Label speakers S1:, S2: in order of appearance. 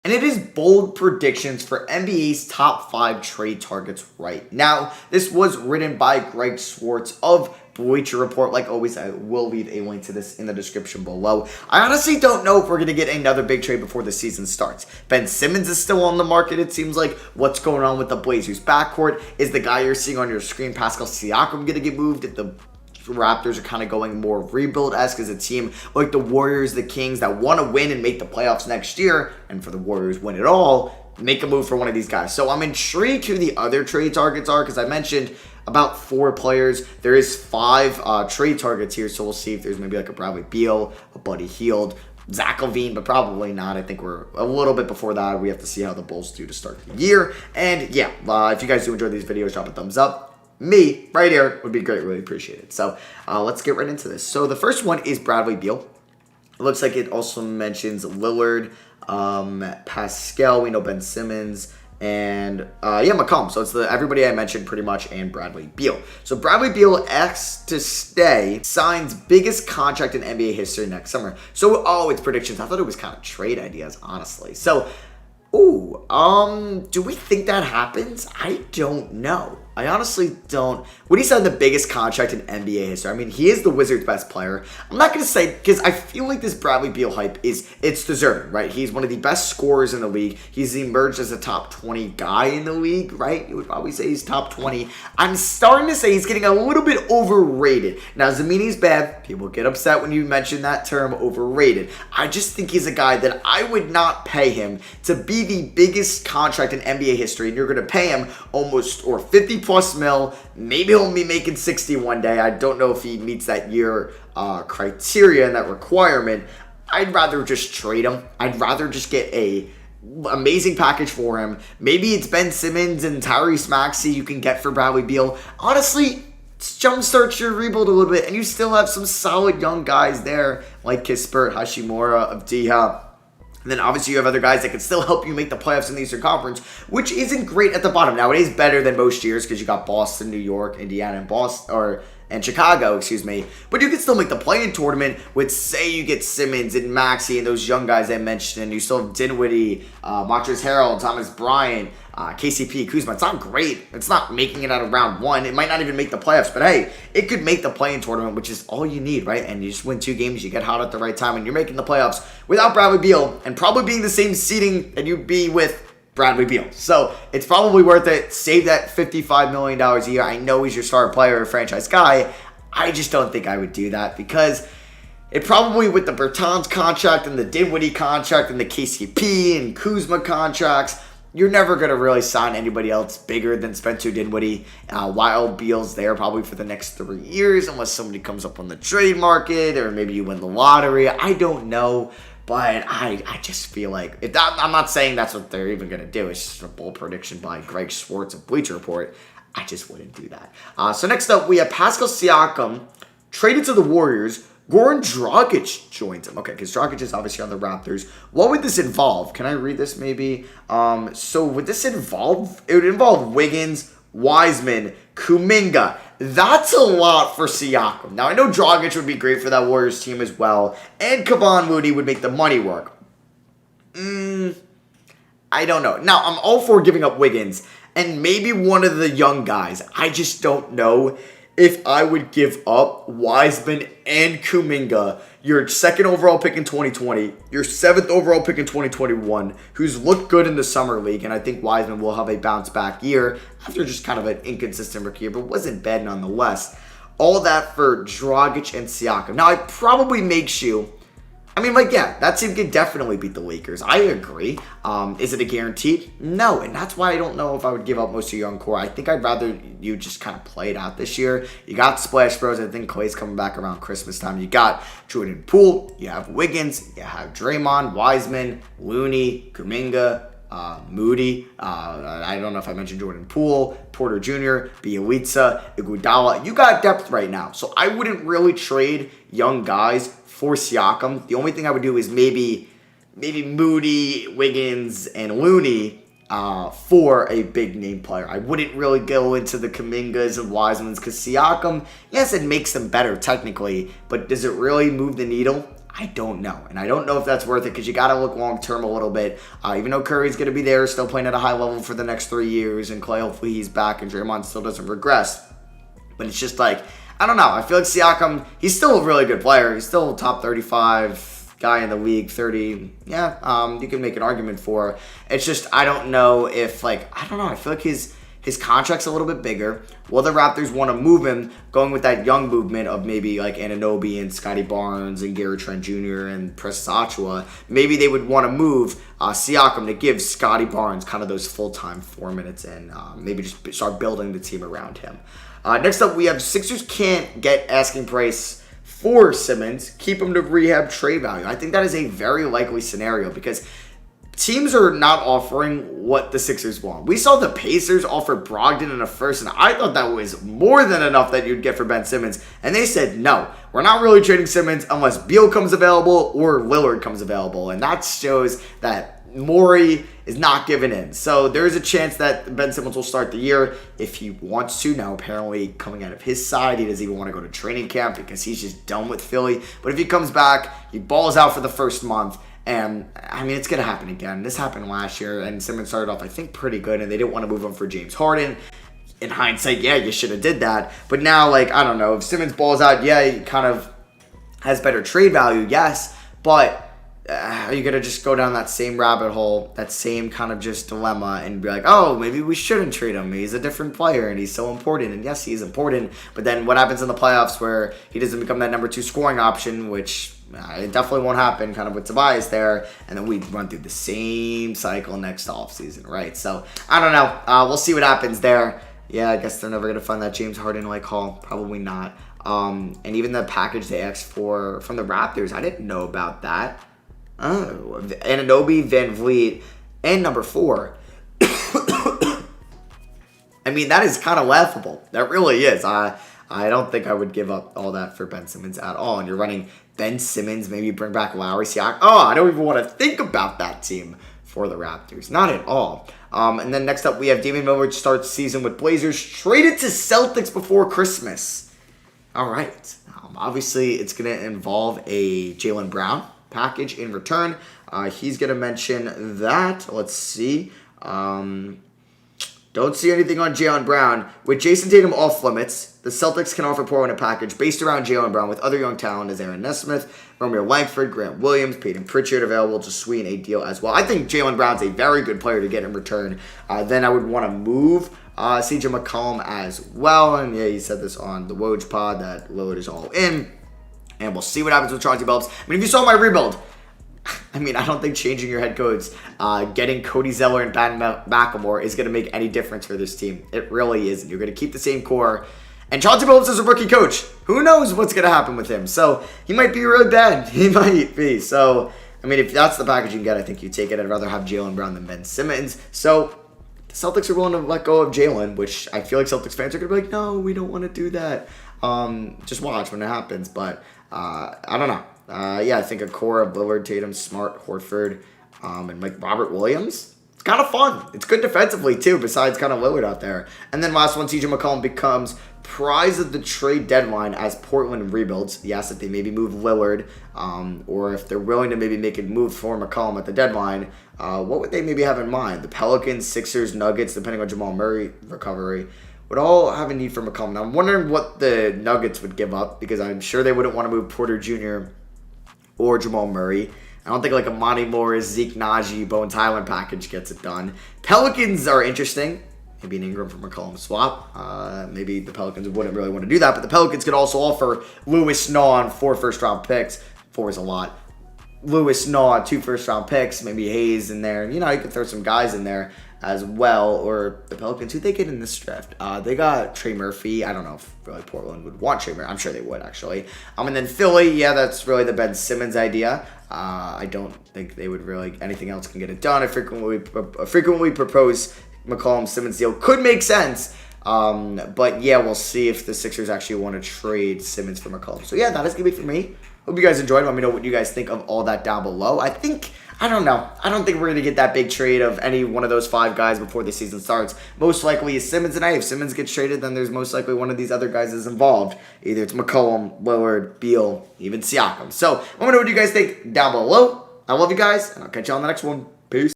S1: And it is bold predictions for NBA's top 5 trade targets right now. This was written by Greg Schwartz of Bleacher Report. Like always, I will leave a link to this in the description below. I honestly don't know if we're going to get another big trade before the season starts. Ben Simmons is still on the market, it seems like. What's going on with the Blazers backcourt? Is the guy you're seeing on your screen, Pascal Siakam, going to get moved if the Raptors are kind of going more rebuild-esque as a team, like the Warriors, the Kings, that want to win and make the playoffs next year, and for the Warriors win it all, make a move for one of these guys. So I'm intrigued who the other trade targets are, because I mentioned about 4 players. There is 5 trade targets here, so we'll see if there's maybe like a Bradley Beal, a Buddy Hield, Zach LaVine, but probably not. I think we're a little bit before that. We have to see how the Bulls do to start the year. And yeah, if you guys do enjoy these videos, drop a thumbs up. Me, right here, would be great. Really appreciate it. So let's get right into this. So the first one is Bradley Beal. It looks like it also mentions Lillard, Pascal, we know Ben Simmons, and McCollum. So it's everybody I mentioned pretty much, and Bradley Beal. So Bradley Beal asks to stay, signs biggest contract in NBA history next summer. So, it's predictions. I thought it was kind of trade ideas, honestly. So, do we think that happens? I don't know. I honestly don't. Would he sign the biggest contract in NBA history? I mean, he is the Wizards' best player. I'm not going to say, because I feel like this Bradley Beal hype it's deserving, right? He's one of the best scorers in the league. He's emerged as a top 20 guy in the league, right? You would probably say he's top 20. I'm starting to say he's getting a little bit overrated. Now, does it mean he's bad? People get upset when you mention that term, overrated. I just think he's a guy that I would not pay him to be the biggest contract in NBA history, and you're going to pay him almost, or 50 plus mil. Maybe he'll be making 60 one day. I don't know if he meets that year criteria and that requirement. I'd rather just trade him. I'd rather just get a amazing package for him. Maybe it's Ben Simmons and Tyrese Maxey you can get for Bradley Beal. Honestly, jumpstart your rebuild a little bit, and you still have some solid young guys there like Kispert, Hashimura, Avdija. And then obviously you have other guys that can still help you make the playoffs in the Eastern Conference, which isn't great at the bottom. Now, it is better than most years because you got Boston, New York, Indiana, and Chicago, But you can still make the play-in tournament with, say, you get Simmons and Maxey and those young guys I mentioned, and you still have Dinwiddie, Montrezl Harrell, Thomas Bryant, KCP, Kuzma. It's not great. It's not making it out of round 1. It might not even make the playoffs, but hey, it could make the play-in tournament, which is all you need, right? And you just win 2 games, you get hot at the right time, and you're making the playoffs without Bradley Beal, and probably being the same seeding that you'd be with Bradley Beal. So it's probably worth it. Save that $55 million a year. I know he's your star player, franchise guy. I just don't think I would do that, because it probably, with the Bertans contract and the Dinwiddie contract and the KCP and Kuzma contracts, you're never going to really sign anybody else bigger than Spencer Dinwiddie while Beal's there probably for the next 3 years, unless somebody comes up on the trade market or maybe you win the lottery. I don't know, but I just feel like, I'm not saying that's what they're even going to do. It's just a bold prediction by Greg Schwartz of Bleacher Report. I just wouldn't do that. So next up, we have Pascal Siakam traded to the Warriors. Goran Dragic joins him. Okay, because Dragic is obviously on the Raptors. What would this involve? Can I read this maybe? So would this involve? It would involve Wiggins, Wiseman, Kuminga. That's a lot for Siakam. Now, I know Dragic would be great for that Warriors team as well, and Kevon Mooney would make the money work. I don't know. Now, I'm all for giving up Wiggins and maybe one of the young guys. I just don't know if I would give up Wiseman and Kuminga, your 2nd overall pick in 2020, your 7th overall pick in 2021, who's looked good in the summer league, and I think Wiseman will have a bounce-back year after just kind of an inconsistent rookie year, but wasn't bad nonetheless. All that for Dragic and Siakam. Now, it probably makes you, that team can definitely beat the Lakers. I agree. Is it a guaranteed? No, and that's why I don't know if I would give up most of your young core. I think I'd rather you just kind of play it out this year. You got Splash Bros. I think Clay's coming back around Christmas time. You got Jordan Poole. You have Wiggins. You have Draymond, Wiseman, Looney, Kuminga, Moody. I don't know if I mentioned Jordan Poole, Porter Jr., Bielitsa, Iguodala. You got depth right now. So I wouldn't really trade young guys for Siakam. The only thing I would do is maybe Moody, Wiggins, and Looney for a big name player. I wouldn't really go into the Kumingas and Wisemans, because Siakam, yes, it makes them better technically, but does it really move the needle? I don't know. And I don't know if that's worth it because you got to look long-term a little bit. Even though Curry's going to be there, still playing at a high level for the next 3 years, and Clay, hopefully he's back, and Draymond still doesn't regress. But it's just like, I don't know. I feel like Siakam, he's still a really good player. He's still a top 35 guy in the league, 30. Yeah, you can make an argument for. It's just, I don't know if, like, I don't know. I feel like his contract's a little bit bigger. Will the Raptors want to move him, going with that young movement of maybe like Anunoby and Scotty Barnes and Gary Trent Jr. and Precious Achiuwa? Maybe they would want to move Siakam to give Scotty Barnes kind of those full-time 4 minutes and maybe just start building the team around him. Next up, we have Sixers can't get asking price for Simmons. Keep him to rehab trade value. I think that is a very likely scenario because teams are not offering what the Sixers want. We saw the Pacers offer Brogdon in a first, and I thought that was more than enough that you'd get for Ben Simmons. And they said, no, we're not really trading Simmons unless Beal comes available or Lillard comes available. And that shows that Morey is not giving in. So there is a chance that Ben Simmons will start the year if he wants to. Now, apparently, coming out of his side, he doesn't even want to go to training camp because he's just done with Philly. But if he comes back, he balls out for the first month. And, I mean, it's going to happen again. This happened last year, and Simmons started off, I think, pretty good, and they didn't want to move him for James Harden. In hindsight, yeah, you should have did that. But now, like, I don't know. If Simmons balls out, yeah, he kind of has better trade value, yes. But are you going to just go down that same rabbit hole, that same kind of just dilemma, and be like, oh, maybe we shouldn't trade him. He's a different player, and he's so important. And, yes, he's important. But then what happens in the playoffs where he doesn't become that number 2 scoring option, which it definitely won't happen kind of with Tobias there, and then we run through the same cycle next offseason, right? So, I don't know. We'll see what happens there. Yeah, I guess they're never going to find that James Harden-like haul. Probably not. And even the package they asked for from the Raptors, I didn't know about that. Oh, Anunoby, Van Vliet, and number 4. I mean, that is kind of laughable. That really is. I don't think I would give up all that for Ben Simmons at all. And you're running Ben Simmons, maybe bring back Lowry, Siakam. Oh, I don't even want to think about that team for the Raptors. Not at all. And then next up, we have Damian Lillard starts season with Blazers, traded to Celtics before Christmas. All right. Obviously, it's going to involve a Jaylen Brown package in return. He's going to mention that. Let's see. Don't see anything on Jaylen Brown. With Jason Tatum off limits, the Celtics can offer Portland a package based around Jaylen Brown with other young talent as Aaron Nesmith, Romeo Langford, Grant Williams, Peyton Pritchard available to sweeten a deal as well. I think Jaylen Brown's a very good player to get in return. Then I would want to move CJ McCollum as well. And yeah, he said this on the Woj pod that Lillard is all in. And we'll see what happens with Chauncey Billups. I mean, if you saw my rebuild, I mean, I don't think changing your head coach, getting Cody Zeller and Ben McLemore is going to make any difference for this team. It really isn't. You're going to keep the same core. And Chauncey Billups is a rookie coach. Who knows what's going to happen with him? So he might be really bad. He might be. So, I mean, if that's the package you can get, I think you take it. I'd rather have Jaylen Brown than Ben Simmons. So the Celtics are willing to let go of Jaylen, which I feel like Celtics fans are going to be like, no, we don't want to do that. Just watch when it happens. But I don't know. Yeah, I think a core of Lillard, Tatum, Smart, Horford, and like Robert Williams. It's kind of fun. It's good defensively, too, besides kind of Lillard out there. And then last one, CJ McCollum becomes prize of the trade deadline as Portland rebuilds. Yes, if they maybe move Lillard, or if they're willing to maybe make a move for McCollum at the deadline, what would they maybe have in mind? The Pelicans, Sixers, Nuggets, depending on Jamal Murray recovery, would all have a need for McCollum. Now, I'm wondering what the Nuggets would give up, because I'm sure they wouldn't want to move Porter Jr. or Jamal Murray. I don't think like a Monty Morris, Zeke Naji, Bones Highland package gets it done. Pelicans are interesting. Maybe an Ingram for McCollum swap. Maybe the Pelicans wouldn't really want to do that, but the Pelicans could also offer Lewis Naw 4 first-round picks. 4 is a lot. Lewis Naw 2 first-round picks, maybe Hayes in there. You know, you could throw some guys in there as well. Or the Pelicans, who they get in this draft? They got Trey Murphy. I don't know if really Portland would want Trey Murphy. I'm sure they would, actually. And then Philly, yeah, that's really the Ben Simmons idea. I don't think they would really, anything else can get it done. I frequently propose McCollum Simmons deal could make sense. But yeah, we'll see if the Sixers actually want to trade Simmons for McCollum. So yeah, that is going to be for me. Hope you guys enjoyed. Let me know what you guys think of all that down below. I think I don't know. I don't think we're going to get that big trade of any one of those 5 guys before the season starts. Most likely is Simmons and If Simmons gets traded, then there's most likely one of these other guys is involved. Either it's McCollum, Lillard, Beal, even Siakam. So let me know what you guys think down below. I love you guys, and I'll catch you on the next one.